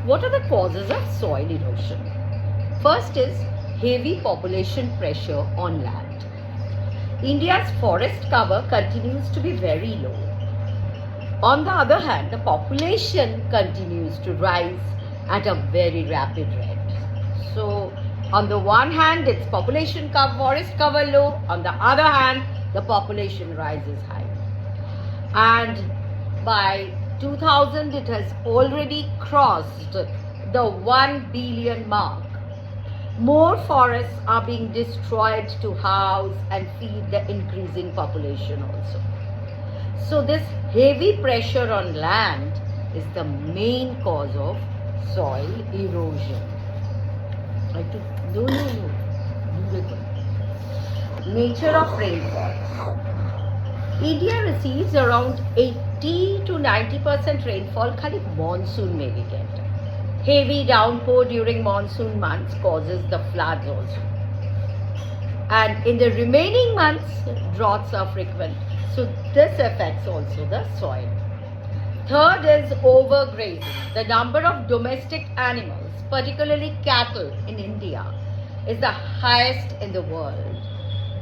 What are the causes of soil erosion? First is heavy population pressure on land. India's forest cover continues to be very low. On the other hand, the population continues to rise at a very rapid rate. So, on the one hand, its population cover, forest cover low. On the other hand, the population rises high. And by 2000, it has already crossed the 1 billion mark. More forests are being destroyed to house and feed the increasing population also. So this heavy pressure on land is the main cause of soil erosion. Nature of rainfall. India receives around 80 to 90% rainfall khali monsoon mein we get. Heavy downpour during monsoon months causes the floods also. And in the remaining months, droughts are frequent. So this affects also the soil. Third is overgrazing. The number of domestic animals, particularly cattle in India, is the highest in the world.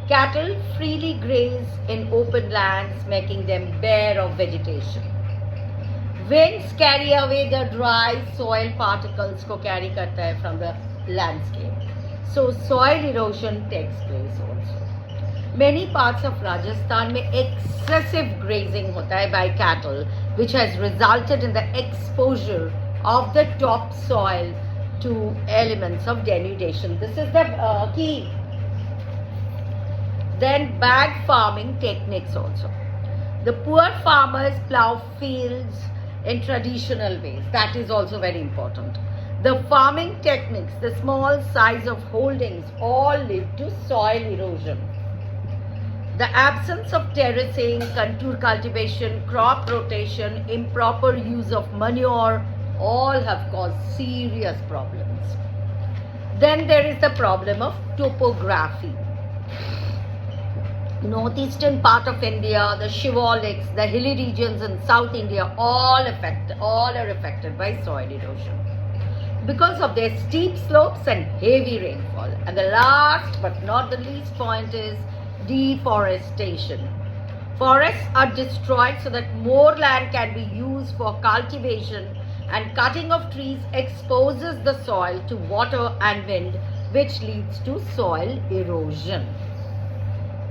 Cattle freely graze in open lands, making them bare of vegetation. Winds carry away the dry soil particles ko carry karta hai from the landscape. So soil erosion takes place also. Many parts of Rajasthan mein excessive grazing hota hai by cattle, which has resulted in the exposure of the topsoil to elements of denudation. This is the key. Then bad farming techniques also. The poor farmers plow fields in traditional ways. That is also very important. The farming techniques, the small size of holdings all lead to soil erosion. The absence of terracing, contour cultivation, crop rotation, improper use of manure, all have caused serious problems. Then there is the problem of topography. Northeastern part of India, the shivalics, the hilly regions in South India, all are affected by soil erosion because of their steep slopes and heavy rainfall. And the last but not the least point is deforestation. Forests are destroyed so that more land can be used for cultivation, and cutting of trees exposes the soil to water and wind, which leads to soil erosion.